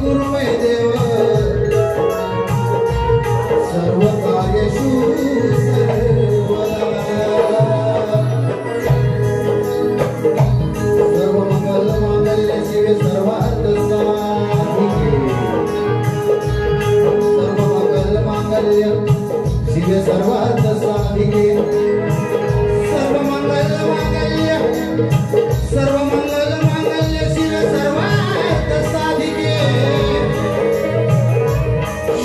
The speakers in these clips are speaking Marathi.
गुरुमय देव सर्व कार्येषु सर्व मंगल मांगल्ये शिवे सर्वार्थ साधिके सर्व मंगल मांगल्ये शिवे सर्वार्थ साधिके सर्व मंगल मांगल्ये शिवे सर्वार्थ साधिके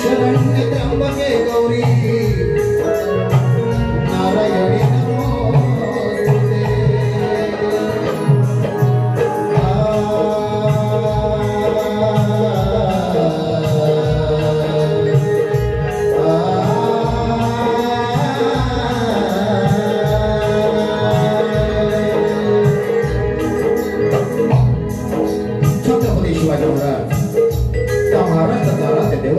शरण्ये त्र्यंबके गौरी नारायणी नमोस्तुते छत्रपती शिवाजी महाराज त्या महाराष्ट्राचा राज्य देव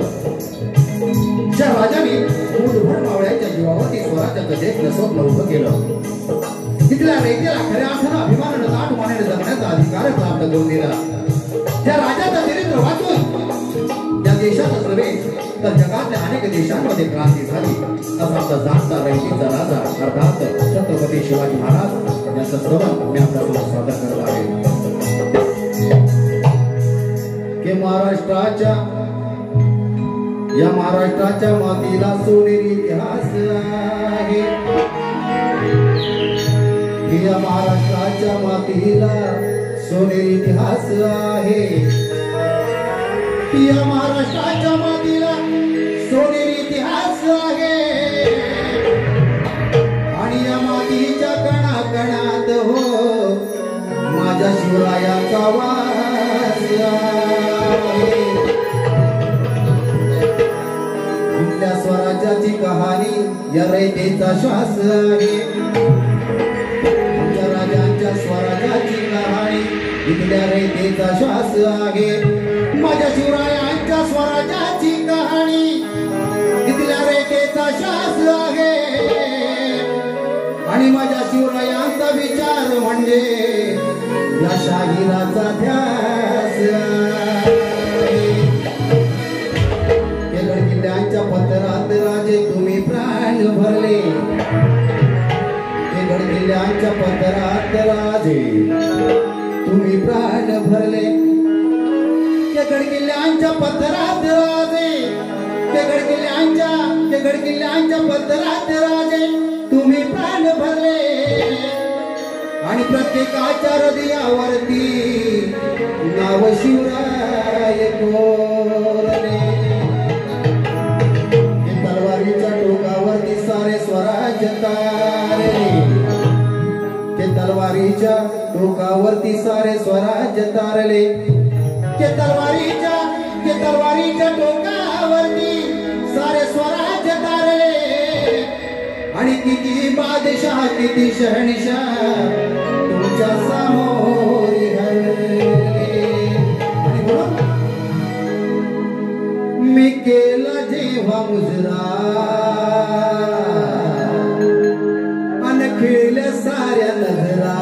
ज्या राजाने मूलभर मावळ्याच्या जीवावरती स्वराज्याचं देखणं स्वप्न उभं केलं तिथल्या रयतेला खऱ्या अर्थानं अभिमानानं ताट मानेने जगण्याचा अधिकार प्राप्त करून दिला ज्या राजाचं चरित्र वाचून त्या देशाचं नव्हे तर जगातल्या अनेक देशांमध्ये क्रांती झाली असा आमचा जाणता रयतेचा राजा अर्थात छत्रपती शिवाजी महाराज यांचं स्तवन मी आपल्यासमोर सादर करत आहे की महाराष्ट्राच्या मातीला सोनेरी इतिहास आहे या महाराष्ट्राच्या मातीला सोनेरी इतिहास आहे या महाराष्ट्राच्या मातीला सोनेरी इतिहास आहे आणि या मातीच्या कणाकणात हो माझ्या शिवरायाचा वास आहे त्या स्वराज्याची कहाणी या रयतेचा श्वास आहे आमच्या राजांच्या स्वराज्याची कहाणी इथल्या रयतेचा श्वास आहे माझ्या शिवरायांच्या स्वराज्याची कहाणी इथल्या रयतेचा श्वास आहे आणि माझ्या शिवरायांचा विचार म्हणजे या शाहिराचा ध्यास किल्ल्यांच्या पत्रात राजे तुम्ही प्राण भरले गड किल्ल्यांच्या पत्रात राजे तुम्ही प्राण भरले गड किल्ल्यांच्या पत्रात राजे गड किल्ल्यांच्या पत्रात राजे तुम्ही प्राण भरले आणि प्रत्येकाच्या हृदयावरती नाव शिवराय कोरले तलवारीच्या टोकावरती सारे स्वराज्य तारले ते तलवारीच्या टोकावरती सारे स्वराज्य तारले ते तलवारीच्या टोकावरती सारे स्वराज्य तारले आणि किती बादशाह किती शहनशाह तुमच्या समोर हरले आणि मी केला जेव्हा मुजरा अन खेळल्या साऱ्या नजरा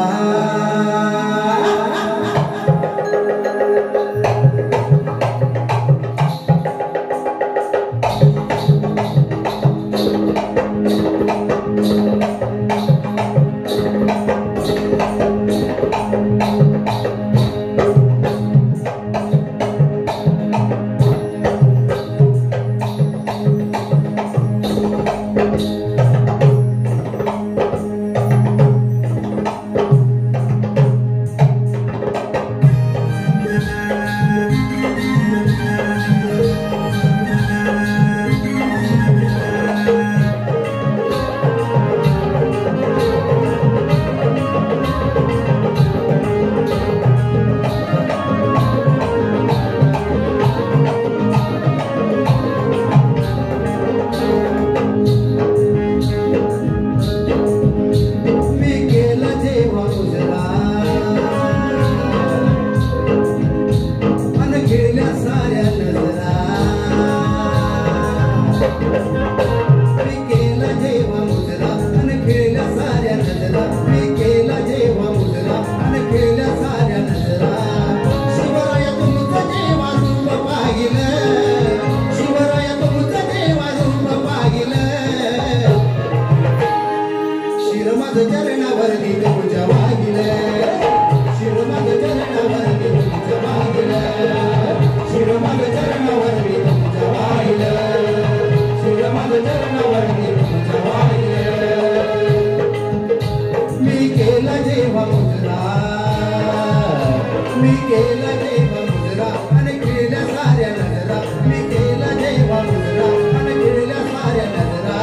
केला जेव्हा मुजरा आणि केल्या साऱ्या नजरा मी केला जेव्हा मुजरा आणि केल्या साऱ्या नजरा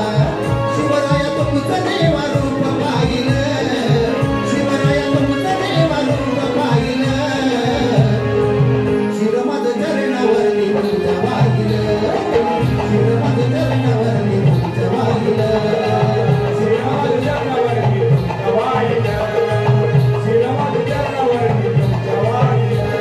शिवराया तुमचं देवा रूप पाहिलं शिवराया तुमचं देवा रूप पाहिलं शिर माझं चरणावरती तुमच्या वाहिलं शिर माझं चरणावरती तुमच्या वाहिलं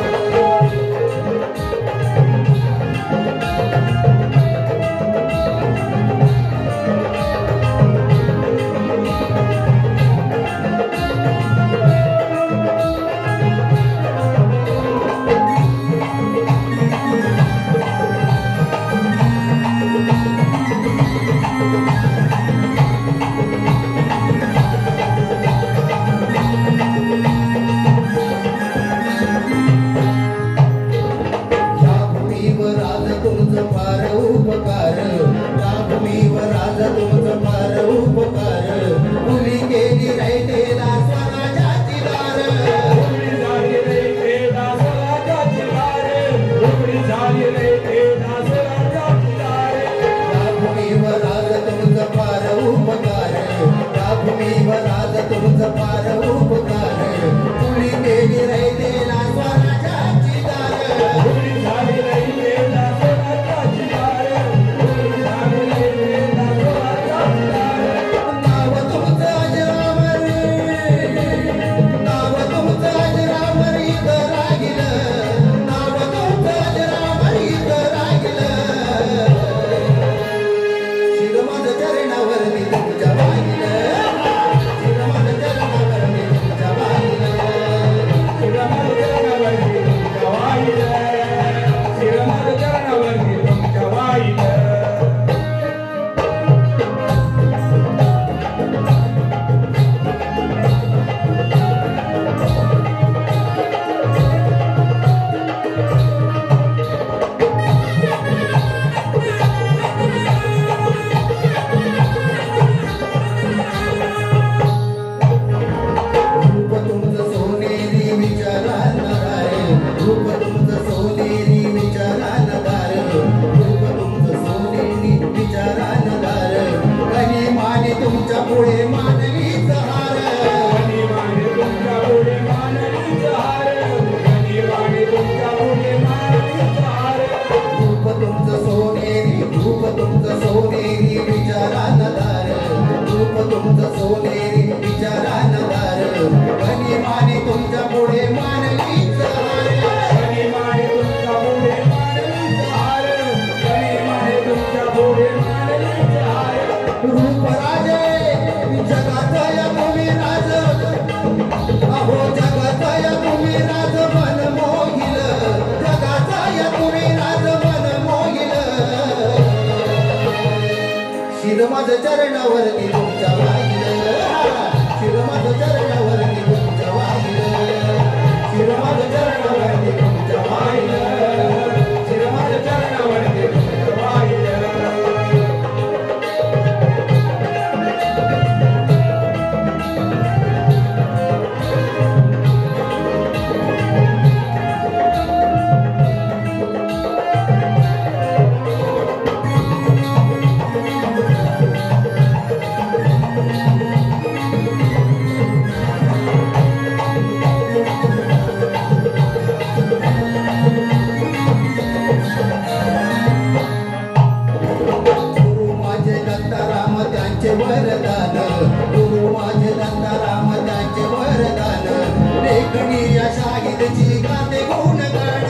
शिर माझं चरणावरती तुमच्या वाहिलं शिर माझं चरणावरती तुमच्या वाहिलं माझं चरणावरती तुमच्या वाहिलं शिर माझं चरणावरती तुमच्या वाहिलं शिर माझं चरणावरती तुमच्या वाहिलं शिर माझं चरणावरती तुमच्या वाहिलं वरदान गुरु माझे दत्ताराम त्यांचे वरदान लेखणी या शाहिदची गाते गुणगान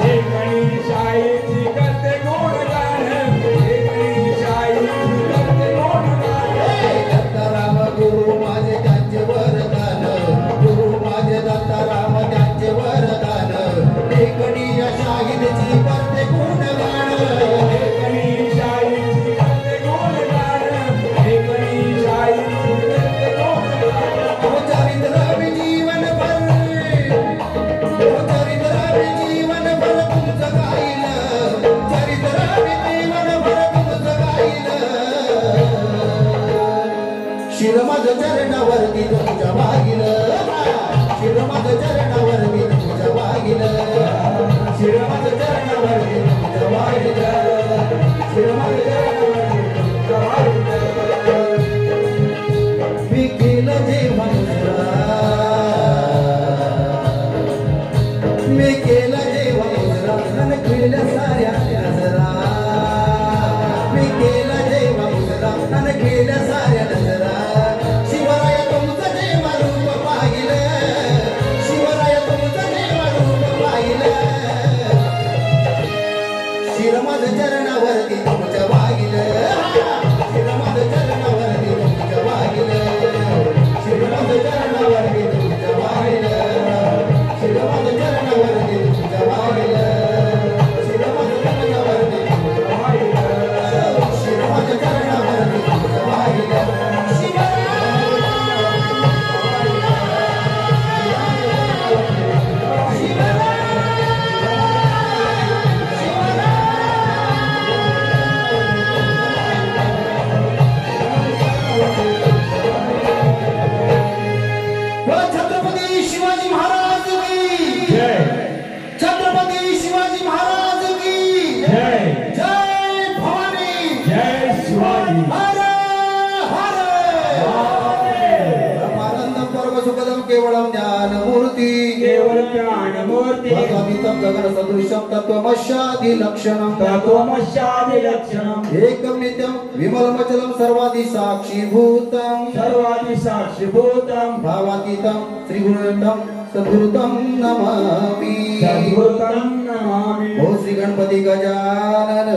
लेखणी शाहिदची गाते गुणगान लेखणी शाहिदची गाते गुणगान दत्ताराम गुरु माझे त्यांचे वरदान गुरु माझे दत्ताराम त्यांचे वरदान लेखणी या शाहिदची गाते गुणगान लेखणी शाहिदची गाते गुणगान जीवन भर जीवन भर तुमचं गायलं चरित्र जीवन भर तुमचं गायलं शिर माझं चरणावरती तुमच्या वाहिलं शिर माझं चरणावरती तुमच्या वाहिलं वागिल श्रीरामाच्या चरणावरती तुमच्या वागिल श्रीरामाच्या चरणावरती तुमच्या वागिल मी केलं जेव्हा मुजरा मी केलं जेव्हा मुजरा नन खिळल्या साऱ्या नजरा मी केलं जेव्हा मुजरा नन खिळल्या साऱ्या नजरा शिवराया तुमचं जेव्हा रूप पाहिलं शिवराया तुमचं जेव्हा रूप पाहिलं श्रीरामाच्या चरणावरती तुमच्या वागिलं श्रीरामाच्या चरणावरती तुमच्या वागिलं श्रीरामाच्या चरणावरती तुमच्या वागिलं श्रीरामाच्या चरणावरती तुमच्या वागिलं श्रीरामाच्या चरणावरती तुमच्या वागिलं श्रीरामाच्या चरणावरती तुमच्या वागिलं छत्रपती शिवाजी महाराज की जय छत्रपती शिवाजी महाराज की जय जय भवानी जय शिवाजी हर हर परमानंद परम सुखदम केवलम ज्ञानमूर्ति भगवन्तं गगन सदृशं तत्त्वमस्यादि लक्षणं एकं नित्यं विमलमचलं सर्वादि साक्षीभूतं भावातीतं श्रीगुरुतं सद्गुरुतं नमामि ओ श्री गणपति गजानन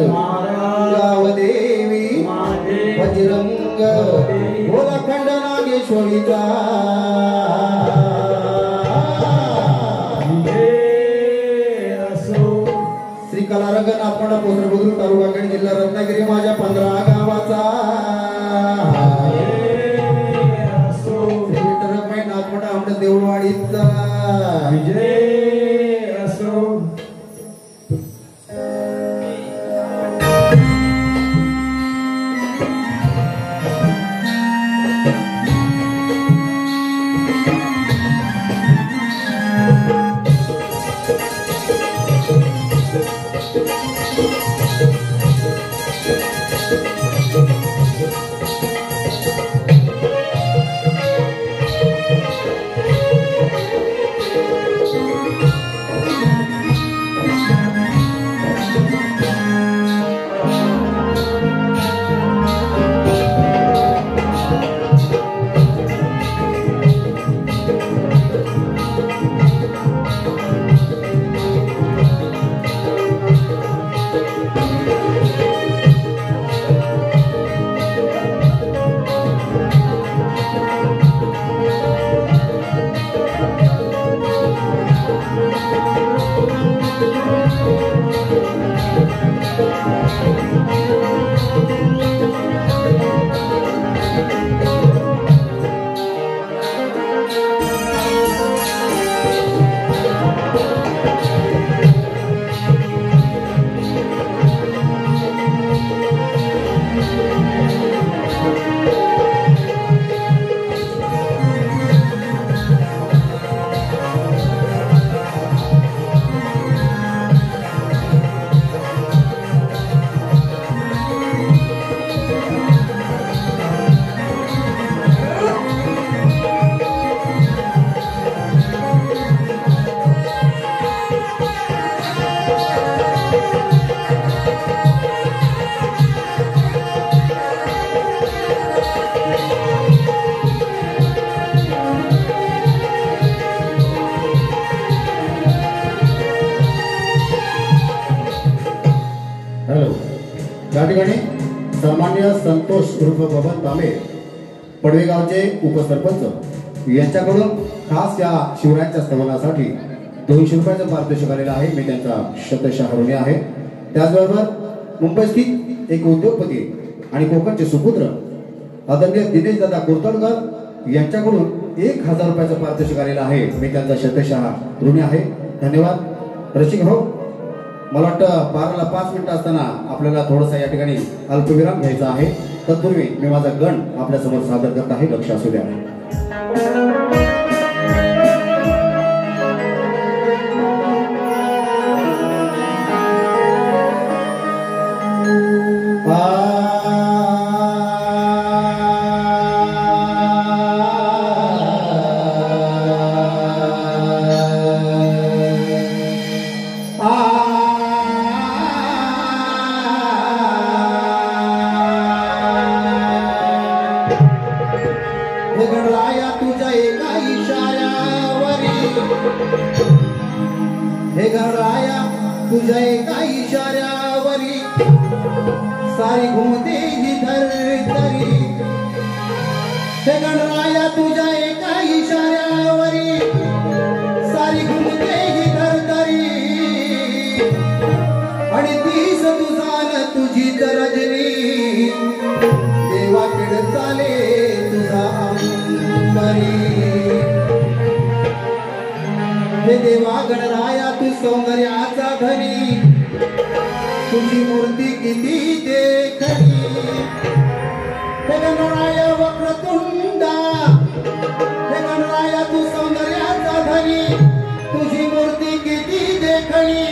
गावदेवी वज्रंग भोलाखंड नागेश्वरीचा श्री कलारंगन आपण पोत्रबुद्रुक तालुका खेड जिल्हा रत्नागिरी माझ्या 15 गावाचा आमच्या देऊळवाडीचा विजय असो या ठिकाणी सन्माननीय संतोष उर्फ बबन तांबे पडवेगावचे उपसरपंच यांच्याकडून खास या शिवरायांच्या स्तवनासाठी 200 रुपयाचं पारितोषिक आलेलं आहे. मी त्यांचा शतशः ऋणी आहे. त्याचबरोबर मुंबई स्थित एक उद्योगपती आणि कोकणचे सुपुत्र आदरणीय दिनेश दादा कोरतडकर यांच्याकडून 1000 रुपयाचं पारितोषिक आलेलं आहे. मी त्यांचा शतशः ऋणी आहे. धन्यवाद. रसिक भाऊ, मला वाटतं 12ला 5 मिनिटं असताना आपल्याला थोडंसं या ठिकाणी अल्पविराम घ्यायचा आहे. तत्पूर्वी मी माझा गण आपल्या समोर सादर करत आहे. लक्ष असू द्या. हे गणराया तुझ्या एका इशाऱ्यावरी सारी घुमते ही धरतरी हे गणराया तुझ्या एका इशाऱ्यावरी सारी घुमते ही धरतरी आणि तीच तुझा न तुझी रजनी देवाकडे चाले तुझा अंबरी हे देवा गणराया तू सौंदर्याचा धनी तुझी मूर्ती किती देखणी हे गणराया वक्रतुंडा हे गणराया तू सौंदर्याचा धनी तुझी मूर्ती किती देखणी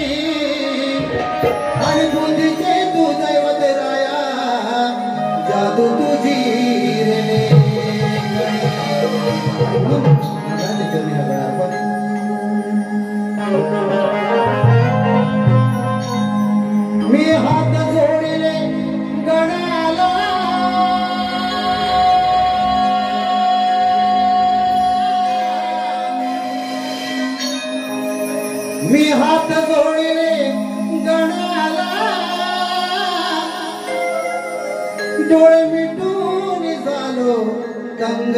आणि बुद्धीचे तू दैवत राया जादू तुझी रे मी हात जोडले गणाला मी हात जोडले गणाला डोळे मिटून झालो दंग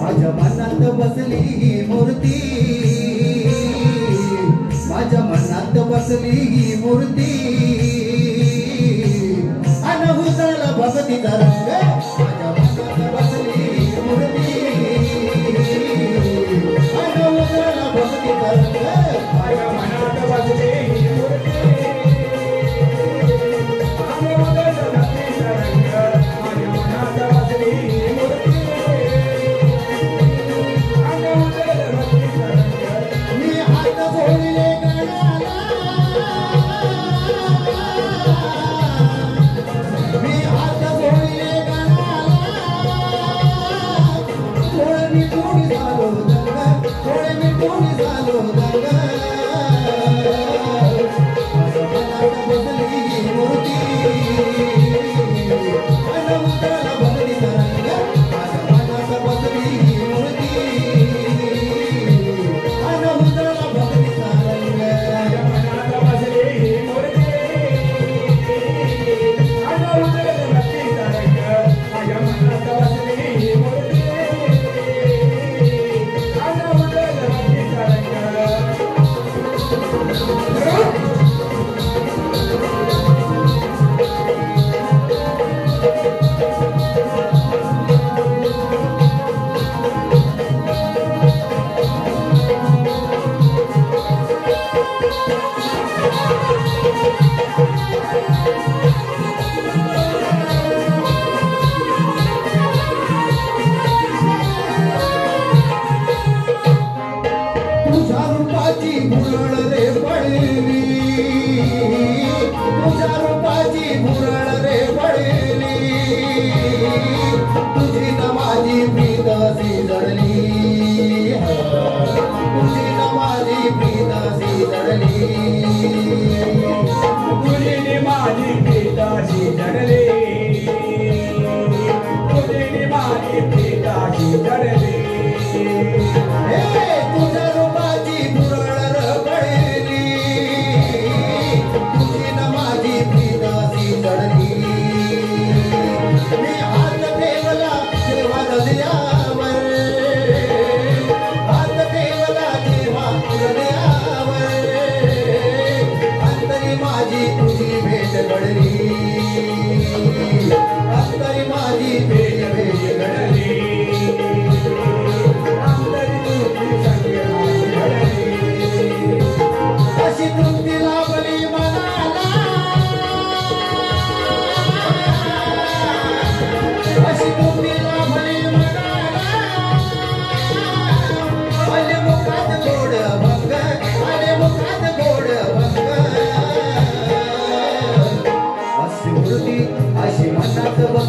माझ्या मनात बसली ही मूर्ती माझ्या मनात बसली ही मूर्ती अनहुतला भक्तीचा रंग माझ्या मनात बसली ही मूर्ती अनहुतला भक्तीचा रंग माझ्या मनात बसली ही मूर्ती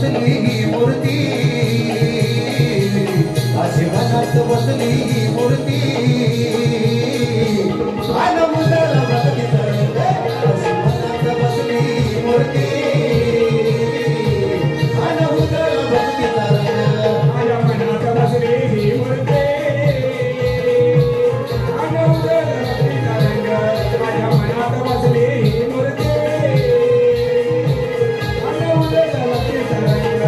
बसली ही मूर्ती अशी मनात बसली ही मूर्ती अनमुद्राला भक्ती तरंग अशी मनात बसली ही मूर्ती अनमुद्राला भक्ती तरंग माझ्या मनात बसली ही मूर्ती अनमुद्राला भक्ती तरंग माझ्या मनात बसली ही मूर्ती अनमुद्राला भक्ती तरंग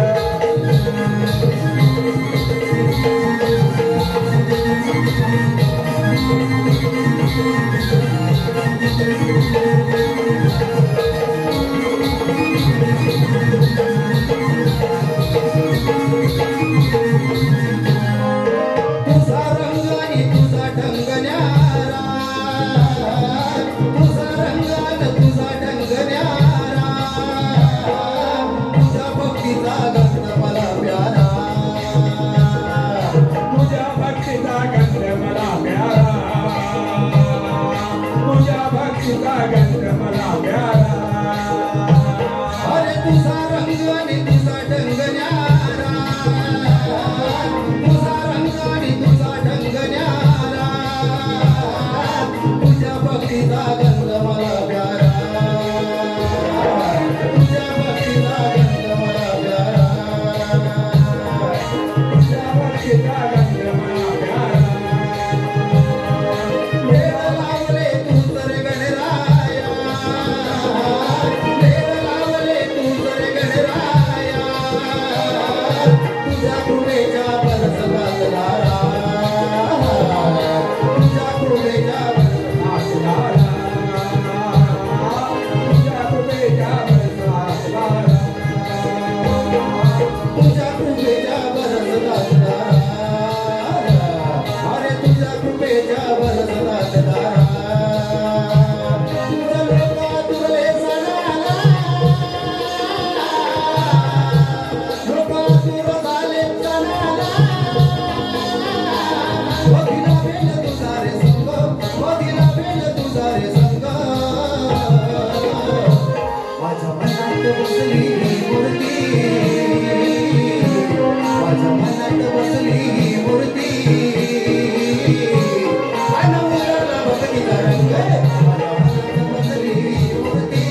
तुझा रंग आणि तुझा ढंग न्यारा तुझा रंग आणि तुझा ढंग न्यारा तुझ्या भक्तीचा गंध मला प्यारा तुझ्या भक्तीचा गंध मला प्यारा तुझ्या भक्तीचा गंध मला प्यारा अरे तुझा रंग आणि तुझा ढंग न्यारा तुझा रंग आणि तुझा ढंग न्यारा तुझ्या भक्तीचा गंध मला प्यारा तुझ्या भक्तीचा गंध मला प्यारा तुझ्या भक्तीचा गंध मला प्यारा वेळ लावले तू तर गणराया वेळ लावले तू तर गणराया तुझ्या कृपेच्या बरसतात धारा तुझ्या कृपेच्या बरसतात तुझ्या कृपेच्या बरसात धारा तुझ्या कृपेच्या बरसतात धारा अरे तुझ्या कृपेच्या बरसतात धारा तुझ्या लोकातुरले सणाला लोकातुर झाले सणाला वधिला बेल तुझा रे संग वधिला बेल तुझा रे संग माझ्या मनात बसली ही मूर्ती माझ्या मनात बसली ही मूर्ती अनमुद्राला भक्ती तरंग माझ्या मनात बसली ही मूर्ती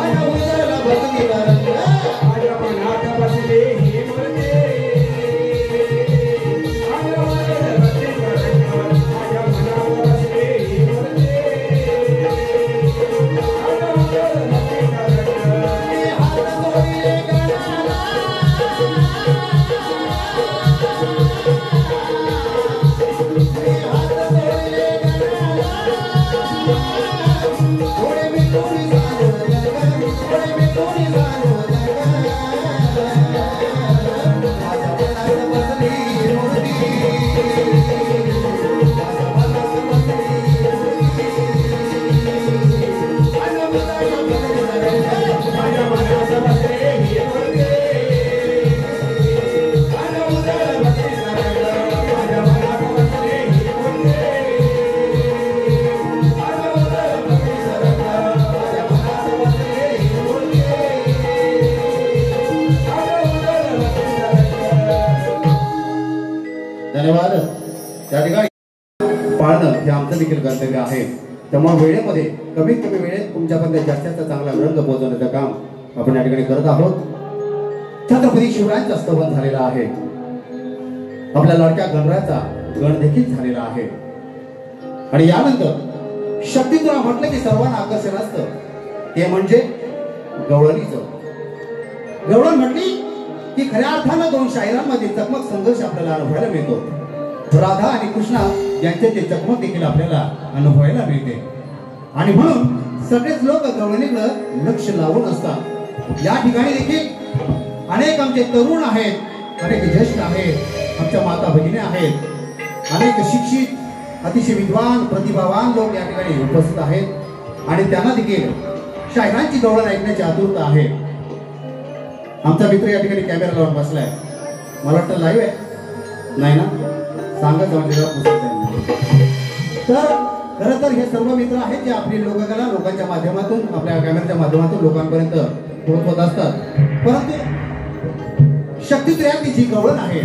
अनमुद्राला भक्ती तरंग माझ्या मनात बसली ही मूर्ती अनमुद्राला भक्ती तरंग माझ्या मनात बसली ही मूर्ती अनमुद्राला भक्ती तरंग मी हात जोडिले गणाला मी हात जोडिले गणाला थोडे मी थोडी जाणव जग थोडे मी थोडी जाणव जग माझ्या मनात बसली ही मूर्ती माझ्या मनात बसली ही मूर्ती अनमुद्राला भक्ती तरंग माझ्या मनात बसली ही मूर्ती अनमुद्राला भक्ती तरंग माझ्या मनात बसली ही मूर्ती अनमुद्राला भक्ती तरंग माझ्या मनात बसली ही मूर्ती अनमुद्राला भक्ती तरंग धन्यवाद. त्या ठिकाणी पाळणं हे आमचं देखील कर्तव्य आहे. त्यामुळे वेळेमध्ये कमीत कमी वेळेत तुमच्यापर्यंत जास्तीत चांगला रंग पोहोचवण्याचं काम आपण या ठिकाणी करत आहोत. छत्रपती शिवरायांचा स्तवन झालेला आहे. आपल्या लाडक्या गणरायाचा गण देखील झालेला आहे. आणि यानंतर शक्ती तुला म्हटलं की सर्वांना आकर्षण असतं ते म्हणजे गवळणीचं. गवळण म्हटली की खऱ्या अर्थानं दोन शाहिरांमध्ये चकमक संघर्ष आपल्याला अनुभवायला मिळतो. राधा आणि कृष्णा यांचे ते चकमक देखील आपल्याला अनुभवायला मिळते. आणि म्हणून सगळेच लोक गवळणीकडे लक्ष लावून असतात. या ठिकाणी देखील अनेक आमचे तरुण आहेत, अनेक ज्येष्ठ आहेत, आमच्या माता भगिनी आहेत, अनेक शिक्षित अतिशय विद्वान प्रतिभावान लोक या ठिकाणी उपस्थित आहेत आणि त्यांना देखील शाहिरांची गवळण ऐकण्याची आतुरता आहे. आमचा मित्र या ठिकाणी कॅमेरा लावून बसलाय. मला वाटतं लाईव्ह आहे नाही ना, सांगा तर खरं तर हे सर्व मित्र आहेत जे आपली लोककला लोकांच्या माध्यमातून आपल्या कॅमेऱ्याच्या माध्यमातून लोकांपर्यंत होत असतात. परंतु शक्तित्रयातली जी गवळण आहे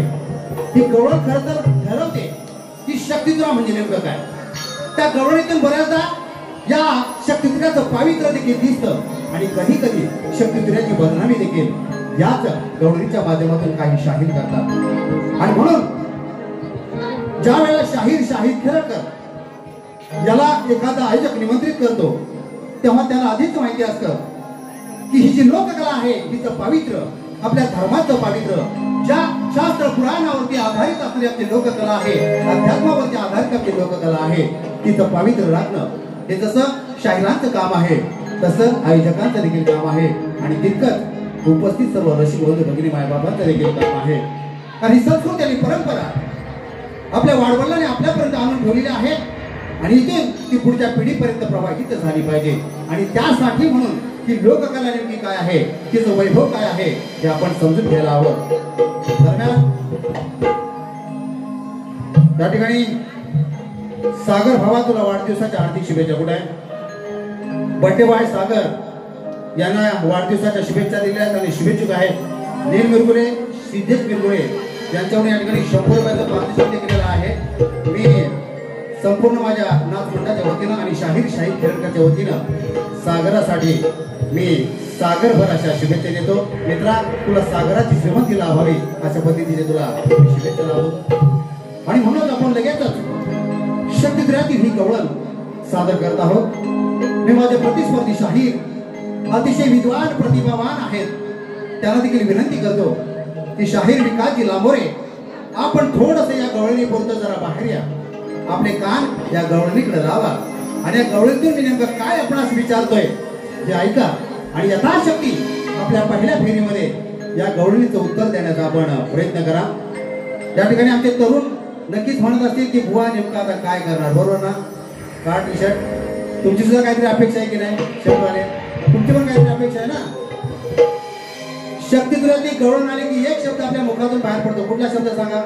ती गवळण खरं तर ठरवते की शक्तित्रय म्हणजे नेमकं काय. त्या गवळणीतून बऱ्याचदा या शक्तित्रयाचं पावित्र्य देखील दिसतं आणि कधी कधी शक्तित्रयाची बदनामी देखील याच गवळणीच्या माध्यमातून काही शाहीर करतात. आणि म्हणून ज्या वेळेला शाहीर खेळकर याला एखादा आयोजक निमंत्रित करतो तेव्हा त्याला आधीच माहिती असतं की ही जी लोककला आहे हिचं पावित्र्य आपल्या धर्माचं पावित्र्य ज्या शास्त्र पुराणावरती आधारित असलेली आपली लोककला आहे, अध्यात्मावरती आधारित आपली लोककला आहे, तिचं पावित्र्य राखणं हे जसं शाहिरांचं काम आहे तसं आयोजकांचं देखील काम आहे. आणि तितकंच उपस्थित सर्व रसिक बंधू भगिनी मायबापांचं देखील काम आहे. कारण ही संस्कृती आणि परंपरा आपल्या वाडवडिलांनी आपल्यापर्यंत आणून ठेवलेली आहे आणि इथून ती पुढच्या पिढीपर्यंत प्रवाहित झाली पाहिजे. आणि त्यासाठी म्हणून की लोककला नेमकी काय आहे, तिचं वैभव काय आहे हे आपण समजून घ्यायला हवं. दरम्यान त्या ठिकाणी सागर भावा तुला वाढदिवसाच्या हार्दिक शुभेच्छा. कुठे आहे बड्डे बॉय सागर, यांना वाढदिवसाच्या शुभेच्छा दिल्या आणि शुभेच्छुक आहेत नील मिरगुळे, सिद्धेश मिरगुळे यांच्याकडून या ठिकाणी 100 रुपयाचं पारितोषिक केलेलं आहे. मी संपूर्ण माझ्या नाथ मंडळाच्या वतीनं आणि शाहीर खेळकरच्या वतीनं सागरासाठी मी सागरभर अशा शुभेच्छा देतो. मित्रा, तुला सागराची श्रीमंती लाभावी अशा पद्धतीने तुला शुभेच्छा लावतो. आणि म्हणून आपण लगेचच शक्तित्रयातील ही गवळण सादर करत आहोत. मी माझे प्रतिस्पर्धी शाहीर अतिशय विद्वान प्रतिभावान आहेत त्यांना देखील विनंती करतो की शाहीर विकासजी लांबोरे, आपण थोडंसं या गवळणीपुरतं जरा बाहेर या, आपले कान या गवळणीकडे लावा आणि या गवळणीतून मी नेमकं काय आपणास विचारतोय हे ऐका आणि यथाशक्ती आपल्या पहिल्या फेरीमध्ये या गवळणीचं उत्तर देण्याचा आपण प्रयत्न करा. या ठिकाणी आमचे तरुण नक्कीच म्हणत असतील की बुवा नेमका आता काय करणार, बरोबर ना. का टी शर्ट तुमची सुद्धा काहीतरी अपेक्षा आहे की नाही, शर्टवाले तुमची पण काहीतरी अपेक्षा आहे ना. शक्तित्रयातली गवळण आली की एक शब्द आपल्या मुखातून बाहेर पडतो. कुठला शब्द सांगा,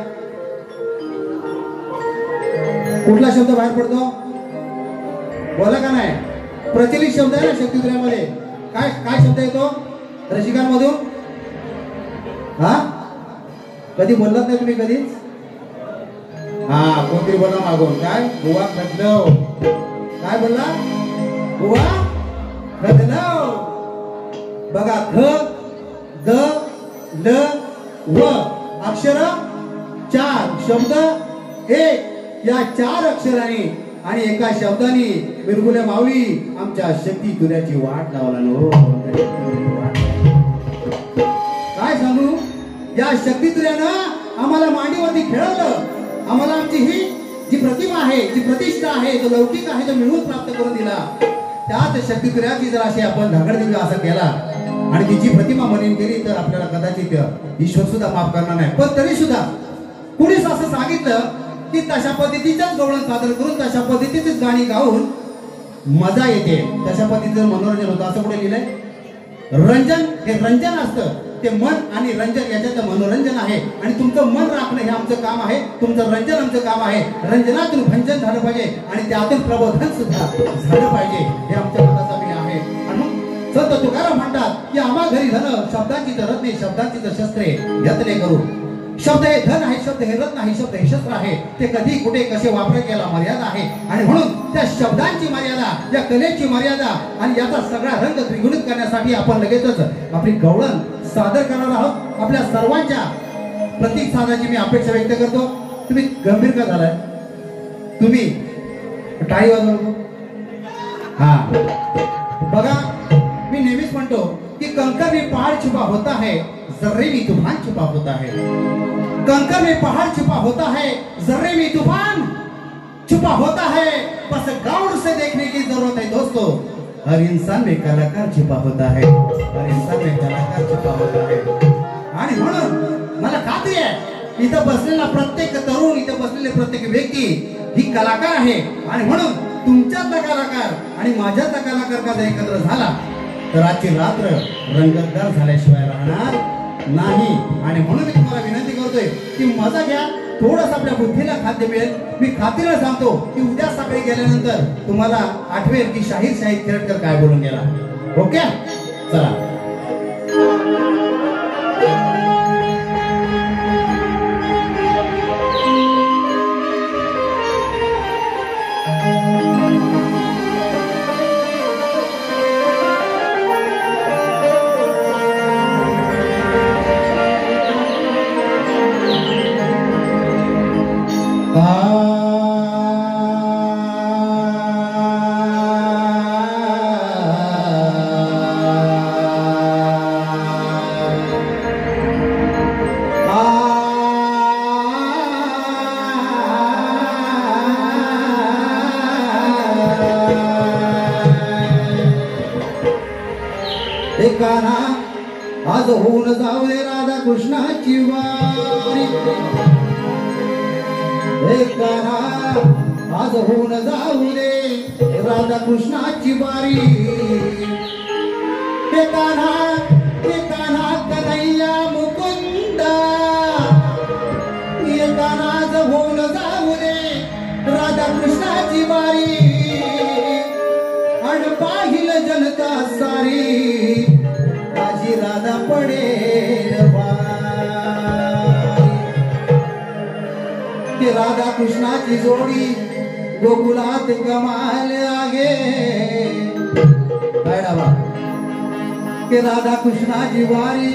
कुठला शब्द बाहेर पडतो, बोला का नाही. प्रचलित शब्द आहे ना शक्तित्रयामध्ये. काय काय शब्द येतो रसिकांमधून? हा, कधी बोललात नाही तुम्ही कधीच? हा, कोणतरी बोला मागून, काय बुवा खदलव, काय बोलला बुवा खदलव. बघा, ख द ल व अक्षर 4, शब्द 1, या 4 अक्षरांनी आणि एका शब्दाने मिरगुल्या माऊली आमच्या शक्तित्रयाची वाट लावला नो. काय सांगू, या शक्तित्रयानं आम्हाला मांडीवरती खेळवलं. आम्हाला आमची ही जी प्रतिमा आहे, जी प्रतिष्ठा आहे, जो लौकिक आहे, तो मिळवून प्राप्त करून दिला. त्याच शक्तित्रयाची जर अशी आपण धागडधिंगा असं केला आणि तिची प्रतिमा मलिन केली तर आपल्याला कदाचित ईश्वर सुद्धा माफ करणार नाही. पण तरी सुद्धा कुणीच असं सांगितलं की तशा पद्धतीचंच गवळण सादर करून तशा पद्धतीचीच गाणी गाऊन मजा येते, तशा पद्धतीचं मनोरंजन होतं असं कुठे लिहिलंय. रंजन हे रंजन असतं, ते मन आणि रंजन याच्यात मनोरंजन आहे. आणि तुमचं मन राखणं हे आमचं काम आहे, तुमचं रंजन आमचं काम आहे. रंजनातून भंजन झालं पाहिजे आणि त्यातून प्रबोधन सुद्धा झालं पाहिजे, हे आमच्या मनाचा मी आहे. आणि संत तुकाराम म्हणतात की आम्हा घरी धन शब्दांची तर रत्ने, शब्दांची तर शस्त्रे यत्ने करू. शब्द हे धन आहे, शब्द हे रत्न आहे, शब्द हे शस्त्र आहे. ते कधी कुठे कसे वापरले याला मर्यादा आहे. आणि म्हणून त्या शब्दांची मर्यादा, या कलेची मर्यादा आणि याचा सगळा रंग द्विगुणित करण्यासाठी आपण लगेचच आपली गवळण सादर करणार आहोत. आपल्या सर्वांच्या प्रतिसादाची मी अपेक्षा व्यक्त करतो. तुम्ही गंभीर का झालाय, तुम्ही टाळी वाजवतो. हा बघा, मी नेहमीच म्हणतो कि कंकर में पहाड़ छुपा होता है, जर्रे में तूफान छुपा होता है. कंकर में पहाड़ छुपा होता है, जर्रे में तूफान छुपा होता है. बस गौर से देखने की जरूरत है दोस्तों. हर इंसान में कलाकार छुपा होता है, हर इंसान में कलाकार छुपा होता है. आणि म्हणून मला खात्री आहे इथं बसलेला प्रत्येक तरुण, इथं बसलेले प्रत्येक व्यक्ती ही कलाकार आहे. आणि म्हणून तुमच्यातला कलाकार आणि माझ्यातला कलाकार का एकत्र झाला तर आजची रात्र रंगतदार झाल्याशिवाय राहणार नाही. आणि म्हणून मी तुम्हाला विनंती करतोय की मजा घ्या, थोडंसं आपल्या बुद्धीला खाद्य मिळेल. मी खात्रीला सांगतो की उद्या सकाळी गेल्यानंतर तुम्हाला आठवेल की शाहीर खेळकर काय बोलून गेला. ओके, चला. हे कान्हा आज होऊन जाऊ दे राधा कृष्णाची वारी हे कान्हा आज होऊन जाऊ दे राधा कृष्णाची वारी हे कान्हा कन्हैया मुकुंदा हे कान्हा आज होऊन जाऊ दे राधा कृष्णाची वारी अन पाहिल जनता सारी माझी राधा पडेल बाई राधा कृष्णाची जोडी गोकुळात कमाल आहे काय डावा की राधा कृष्णाची वारी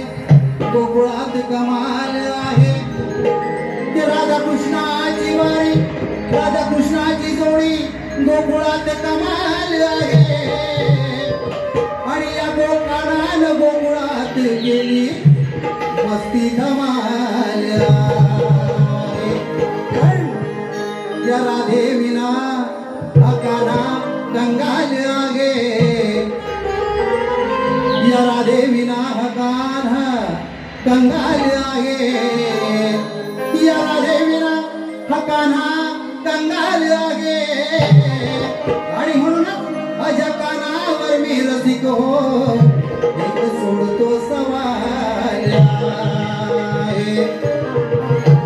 गोकुळात कमाल आहे की राधा कृष्णाची वारी राधा कृष्णाची जोडी गोकुळात कमाल आहे आणि या गोकाळानं गोकुळात गेली मस्ती धमाल या राधे विना हा कान्हा कंगाल आहे या राधे विना हा कान्हा कंगाल आहे या राधे विना हा कान्हा कंगाल आहे आणि म्हणून अजा कानावर मी रसिक हो एक सोडतो सवाल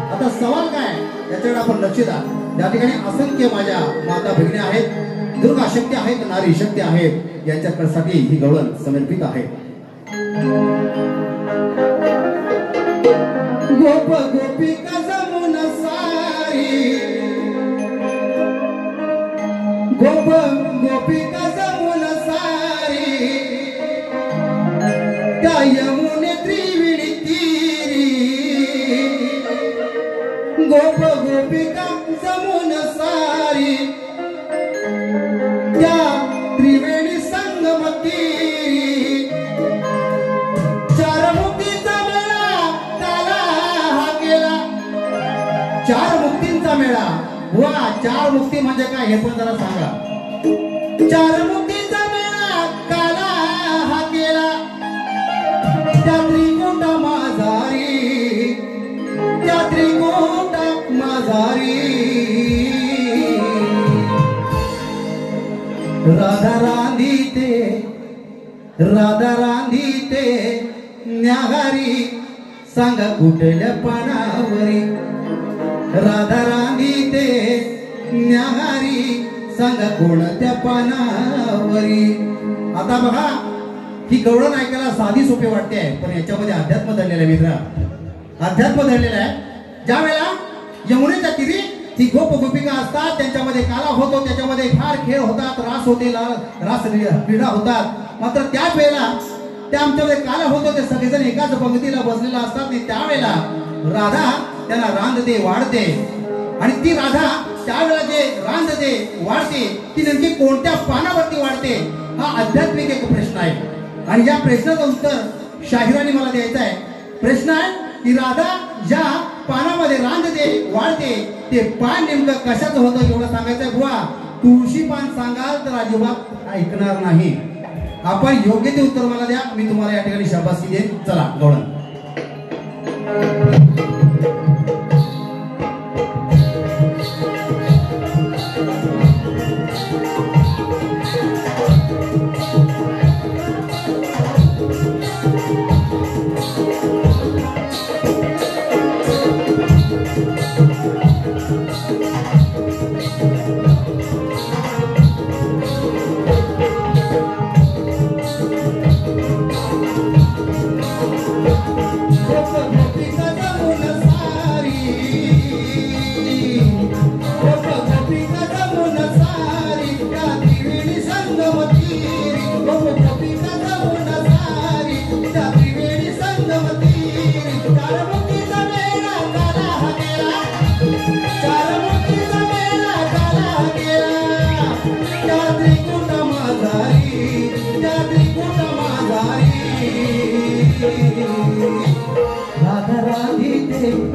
आता सवाल काय याच्याकडे आपण लक्ष द्या त्या ठिकाणी असंख्य माझ्या माता भगिनी आहेत दुर्गा शक्ती आहेत नारी शक्ती आहेत यांच्यासाठी ही गवळण समर्पित आहे गोप गोपिका जमुन सारी गोप गोपिका जमुन सारी त्या यमुने त्रिवेणी तीरी गोप गोपिका जमुन सारी त्या त्रिवेणी संगम तीरी चार मुक्तीचा मेळा काला हा केला चार मुक्तींचा मेळा वा चार मुक्ती म्हणजे काय हे पण जरा सांगा चार मुक्तीचा मेळा काला हा केला त्या त्रिकुट माझारी त्या त्रिकुट माझारी राधा रांधी ते न्याहारी सांगा कुठल्या पानावरी राधा रांधी ते न्याहारी सांगा कोणत्या पानावरी आता बघा ही गवळण ऐकायला साधी सोपी वाटते पण याच्यामध्ये अध्यात्म दडलेलं आहे मित्र अध्यात्म दडलेलं आहे ज्या वेळेला यमुनेच्या तीरी ती गोप गोपिका असतात त्यांच्यामध्ये काला होतो त्याच्यामध्ये फार खेळ होतात रास होते रास क्रीडा होतात मात्र त्याच वेळेला त्या आमच्यामध्ये काला होतो ते सगळेजण एकाच पंक्तीला बसलेला असतात त्यावेळेला राधा त्यांना रांधते वाढते आणि ती राधा त्यावेळेला जे रांधते वाढते ती नेमकी कोणत्या पानावरती वाढते हा आध्यात्मिक एक प्रश्न आहे आणि या प्रश्नाचं उत्तर शाहिराने मला द्यायचं आहे प्रश्न आहे की राधा ज्या पानामध्ये रांधते वाढते ते पान नेमकं कशाचं होतं एवढं सांगायचंय बुवा तुळशी पान सांगाल तर अजिबात ऐकणार नाही आपण योग्य ते उत्तर मला द्या मी तुम्हाला या ठिकाणी शाबासकी देईन चला गवळण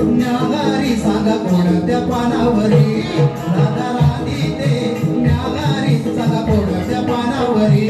न्याहारी सांगा कोणत्या पानावरी राधा राधी ते न्याहारी सांगा कोणत्या पानावरी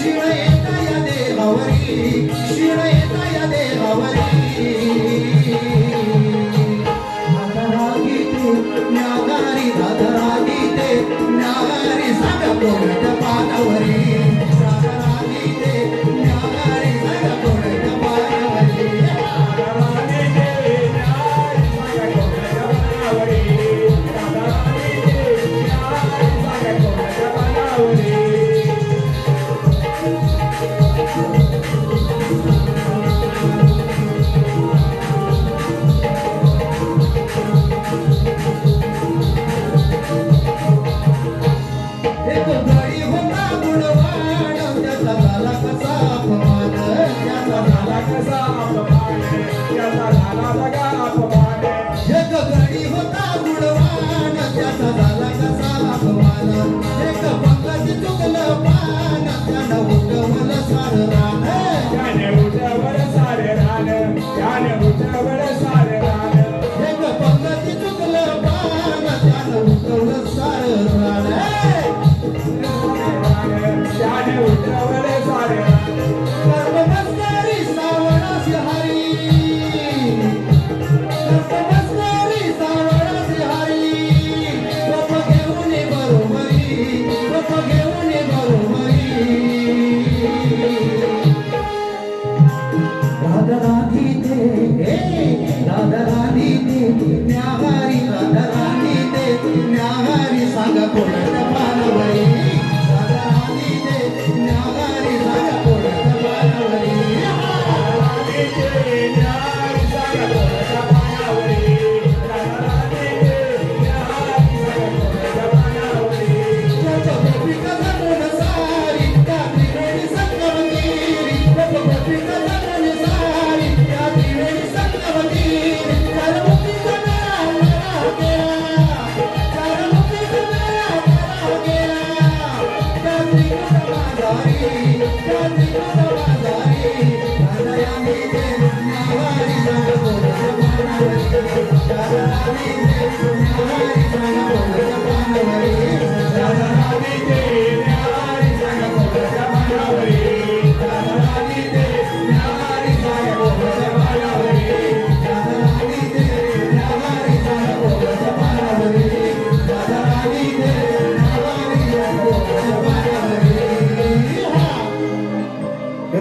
शिळ येता या देहावरी शिळ येता या देहावरी धाधरा गीते न्यागारी धाधरा गीते न्यागारी सांगा कोणत्या पानावरी धाधरा गीते न्यागारी सांगा कोणत्या पानावरी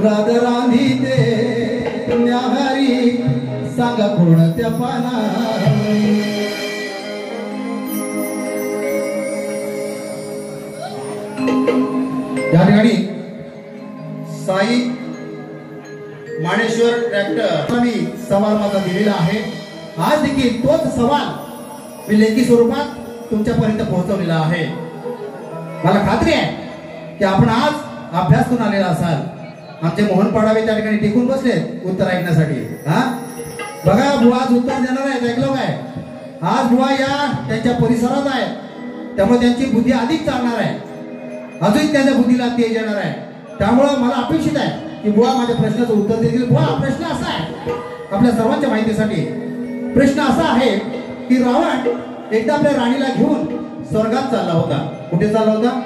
राधराणी ते न्याहारी सांगा कोणत्या पानावरी या ठिकाणी साई माणेश्वर ट्रॅक्टर मी सवाल माझा दिलेला आहे. आज देखील तोच सवाल मी लेखी स्वरूपात तुमच्यापर्यंत पोहोचवलेला आहे. मला खात्री आहे की आपण आज अभ्यास करून आलेला असाल. आमचे मोहन पाडावे त्या ठिकाणी टिकून बसलेत उत्तर ऐकण्यासाठी. बघा बुवा आज उत्तर देणार आहेत. ऐकलं काय? आज बुवा या त्यांच्या परिसरात आहे त्यामुळे त्यांची बुद्धी अधिक चालणार आहे. अजून त्यांच्या बुद्धीला तेज येणार आहे. त्यामुळं मला अपेक्षित आहे की बुवा माझ्या प्रश्नाचं उत्तर देतील. बुवा प्रश्न असा आहे आपल्या सर्वांच्या माहितीसाठी. प्रश्न असा आहे की रावण एकदा आपल्या राणीला घेऊन स्वर्गात चालला होता. कुठे चालला होता?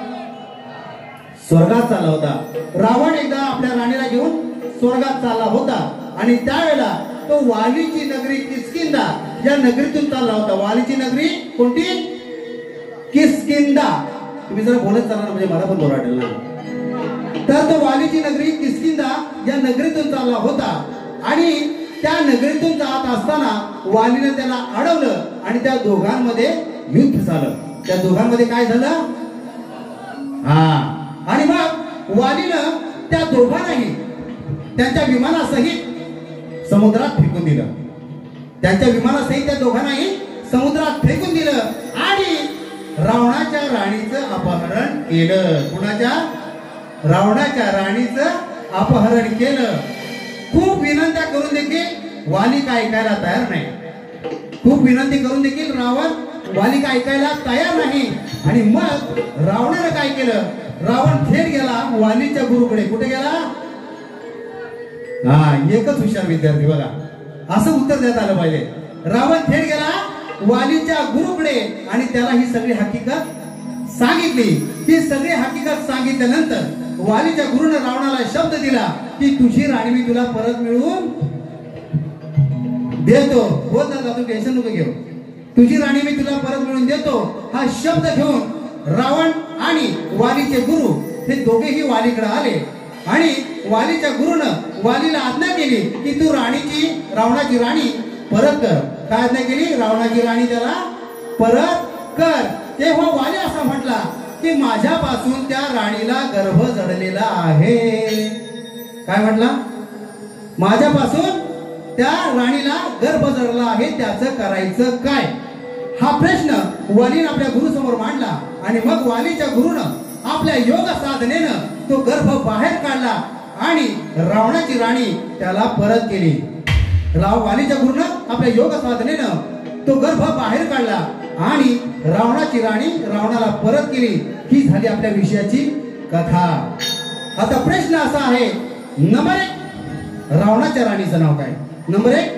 स्वर्गात चालला होता. रावण एकदा आपल्या राणीला घेऊन स्वर्गात चालला होता आणि त्यावेळेला तो वालीची नगरी किष्किंधा या नगरीतून चालला होता. वालीची नगरी कोणती? किष्किंधा. तुम्ही जरा बोलत चालला म्हणजे मला पण बरं वाटेल ना. तर तो वालीची नगरी किष्किंधा या नगरीतून चालला होता आणि त्या नगरीतून जात असताना वालीने त्याला अडवलं आणि त्या दोघांमध्ये युद्ध झालं. त्या दोघांमध्ये काय झालं? आणि मग वालीनं त्या दोघांनाही त्यांच्या विमानासहित समुद्रात फेकून दिलं. त्यांच्या विमानासहित त्या दोघांनाही समुद्रात फेकून दिलं आणि रावणाच्या राणीचं अपहरण केलं. कुणाच्या? रावणाच्या राणीचं अपहरण केलं. खूप विनंत्या करून देखील वाली काय ऐकायला तयार नाही. खूप विनंती करून देखील रावण वाली काय ऐकायला तयार नाही. आणि मग रावणानं काय केलं? रावण थेट गेला वालीच्या गुरुकडे. कुठे गेला? एकच हुशार विद्यार्थी बघा, असं उत्तर देता आलं पाहिजे. रावण थेट गेला वालीच्या गुरुकडे आणि त्याला ही सगळी हकीकत सांगितली. ती सगळी हकीकत सांगितल्यानंतर वालीच्या गुरुनं रावणाला शब्द दिला की तुझी राणी मी तुला परत मिळवून देतो. बोल ना, तू टेन्शन नको घेऊ. तुझी राणी मी तुला परत मिळवून देतो हा शब्द घेऊन रावण आणि वालीचे गुरु हे दोघेही वालीकडे आले आणि वालीच्या गुरुनं वालीला आज्ञा केली की तू रावणाची राणी परत कर. काय आज्ञा केली? रावणाची राणी त्याला परत कर. तेव्हा वाली असा म्हटला की माझ्यापासून त्या राणीला गर्भ जडलेला आहे. काय म्हटला? माझ्यापासून त्या राणीला गर्भ जडला आहे, त्याचं करायचं काय? हा प्रश्न वालीने आपल्या गुरु समोर मांडला आणि मग वालीच्या गुरुनं आपल्या योग साधनेनं तो गर्भ बाहेर काढला आणि रावणाची राणी त्याला परत केली. वालीच्या गुरुनं आपल्या योग साधनेनं तो गर्भ बाहेर काढला आणि रावणाची राणी रावणाला परत केली. ही झाली आपल्या विषयाची कथा. आता प्रश्न असा आहे, नंबर 1 रावणाच्या राणीचं नाव काय? नंबर 1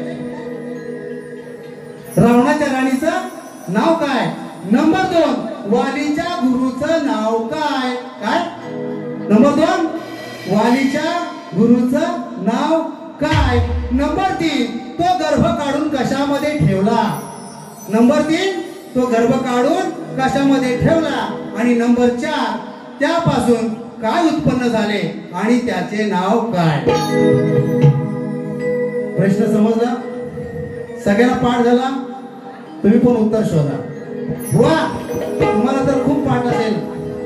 रावणाच्या राणीचं नाव काय? नंबर 2 वालीच्या गुरुचं नाव काय? काय? नंबर 2 वालीच्या गुरुचं नाव काय? नंबर 3 तो गर्भ काढून कशामध्ये ठेवला? नंबर 3 तो गर्भ काढून कशामध्ये ठेवला? आणि नंबर 4 त्यापासून काय उत्पन्न झाले आणि त्याचे नाव काय? प्रश्न समजला? सगळ्यांना पाठ झाला? तुम्ही पण उत्तर शोधा. वा, तुम्हाला तर खूप पाठ असेल.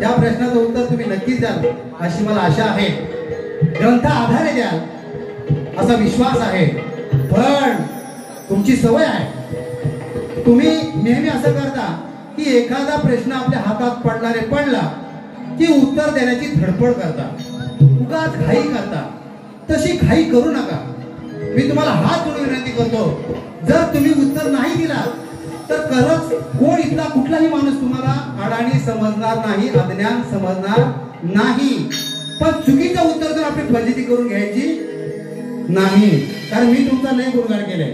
त्या प्रश्नाचं उत्तर तुम्ही नक्कीच द्याल अशी मला आशा आहे. ग्रंथ आधारे द्याल असा विश्वास आहे. पण तुमची सवय आहे, तुम्ही नेहमी असं करता की एखादा प्रश्न आपल्या हातात पडला की उत्तर देण्याची धडपड करता, उगाच घाई करता. तशी घाई करू नका. मी तुम्हाला हात जोडून विनंती करतो, जर तुम्ही उत्तर नाही दिला तर खरंच कोण इथला कुठलाही माणूस तुम्हाला अडाणी समजणार नाही, अज्ञान समजणार नाही. पण चुकीचं उत्तर जर आपली फजिती करून घ्यायची नाही. कारण मी तुमचा लय गुणगान केलंय.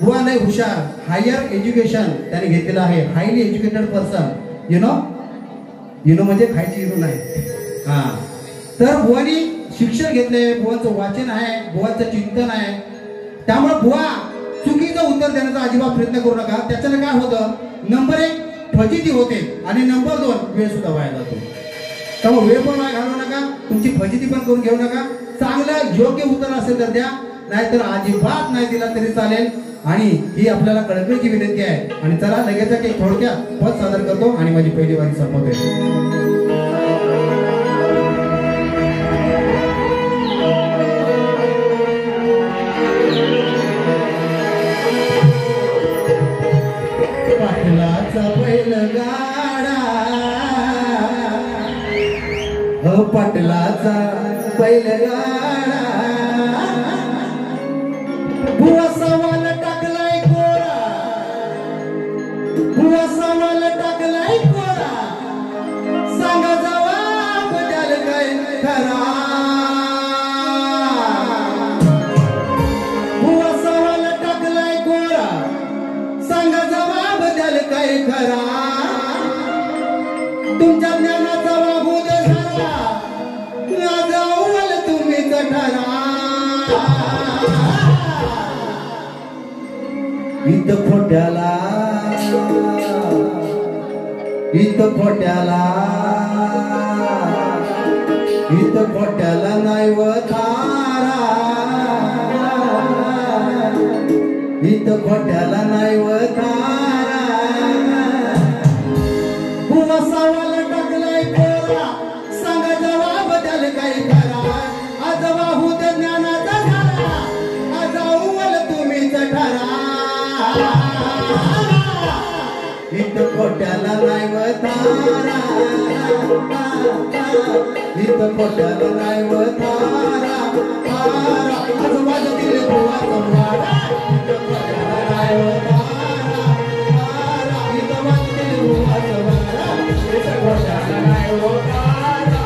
बुवा लय हुशार, हायर एज्युकेशन त्याने घेतलेलं आहे, highly educated person. You know म्हणजे खायची युनो नाही. हा, तर बुवानी शिक्षण घेतले, बुवाचं वाचन आहे, बुवाचं चिंतन आहे. त्यामुळे बुवा चुकीचं उत्तर देण्याचा अजिबात प्रयत्न करू नका. त्याच्यानं काय होतं, नंबर 1 फजिती होते आणि नंबर 2 वेळ सुद्धा वाया जातो. त्यामुळे वेळ पण वाया घालवू नका, तुमची फजिती पण करून घेऊ नका. चांगलं योग्य उत्तर असेल तर द्या, नाहीतर अजिबात नाही दिला तरी चालेल. आणि ही आपल्याला कळकळीची विनंती आहे. आणि चला लगेच एक थोडक्यात पद सादर करतो आणि माझी पहिली वारी संपवते. पाटलाचा बैलगाडा, पाटलाचा बैलगाडा, बुवा सवाल टाकलाय कोरा, बुवा सवाल टाकलाय कोरा, सांगा जवाब द्याल काय खरा. बुवा सवाल टाकलाय कोरा, सांगा जवाब द्याल काय खरा. तुमच्या ज्ञानाचा वाहू दे झाला, जाऊल तुम्हीच ठरा. इथं खोट्याला, इथं खोट्याला, इथं खोट्याला नाही व थारा, इथं खोट्याला नाही व थारा. बुवा सवाल टाकलाय कोरा, सांगा जवाब द्याल काही खरा. आज वाहू दे ज्ञानाचा झाला, आज जाऊल तुम्हीच ठरा. इथं खोट्याला नाही व थारा, इथं खोट्याला नाही व थारा. आज वाजतील बुवाचं वाडा, इथं खोट्याला नाही व थारा. इथं वाजतील बुवाचं वाडा, इथं खोट्याला नाही व थारा.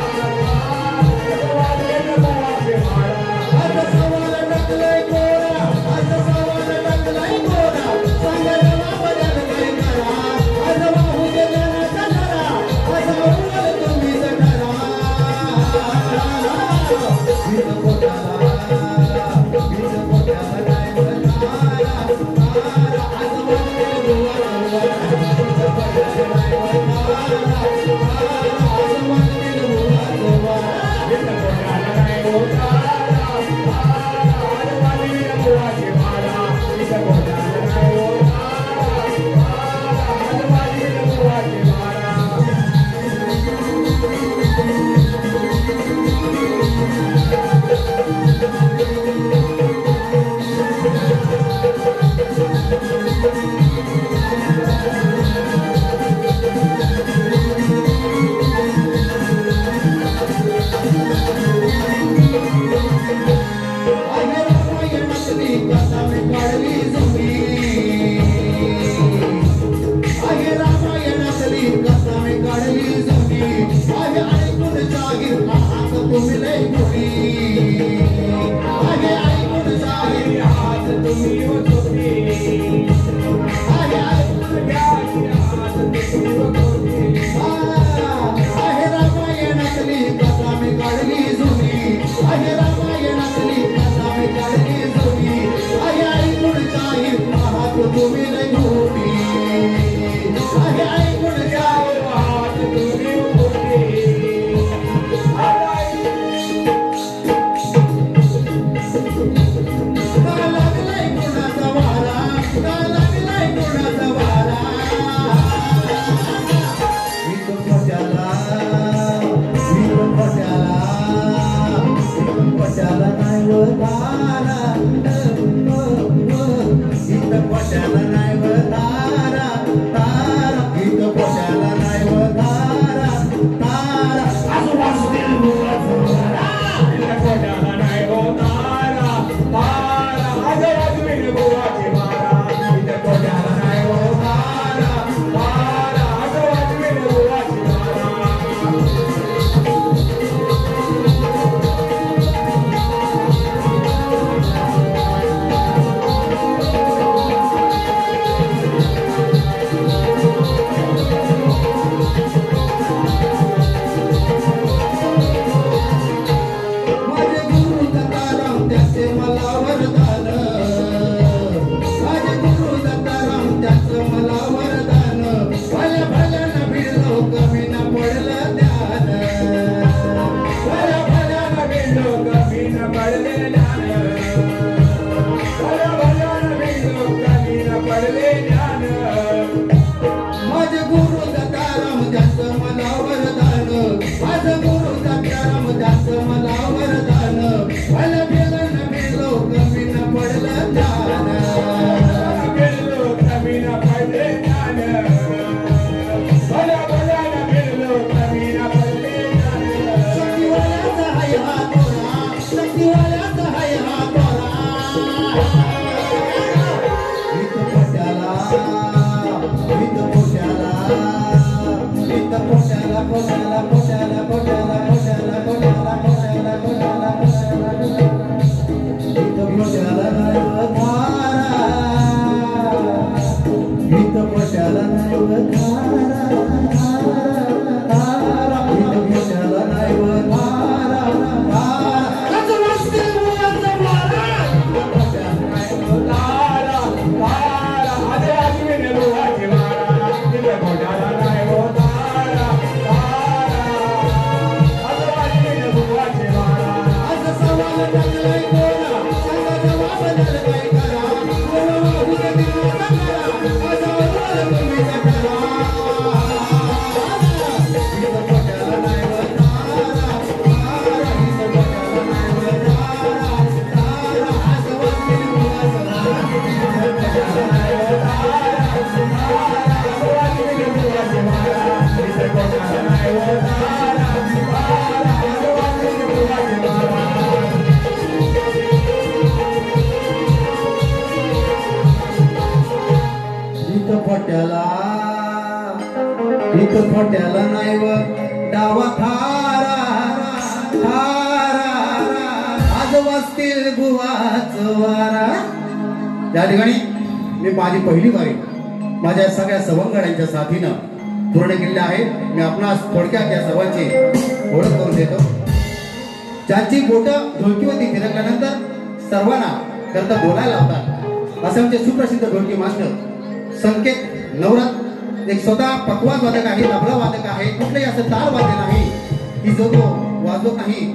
आज सवाल टाकलाय कोरा, आज सवाल टाकलाय कोरा, सांगा जवाब द्याल काय करा. आज वाहू दे ज्ञानाचा झरा, आज जाऊल तुम्हीच ठरा. खोट्याला नाही व डावा थारा थारा आज वाजतील गुवाच वारा। त्या ठिकाणी मी माझी पहिली वारी माझ्या सगळ्या सवंगड्यांच्या साथीनं पूर्ण केलेली आहे। मी आपणास थोडक्यात या सर्वांची ओळख करून देतो। ज्यांची बोटं ढोलकीवरती फिरकल्यानंतर सर्वांना करता बोलायला लावतात असे आमचे सुप्रसिद्ध ढोलकी मास्टर संकेत नवरत्न एक स्वतः पकवाज वादक आहे, तबला वादक आहे, कुठलेही असं ताल वाद्य नाही की जो तो वाजवत नाही।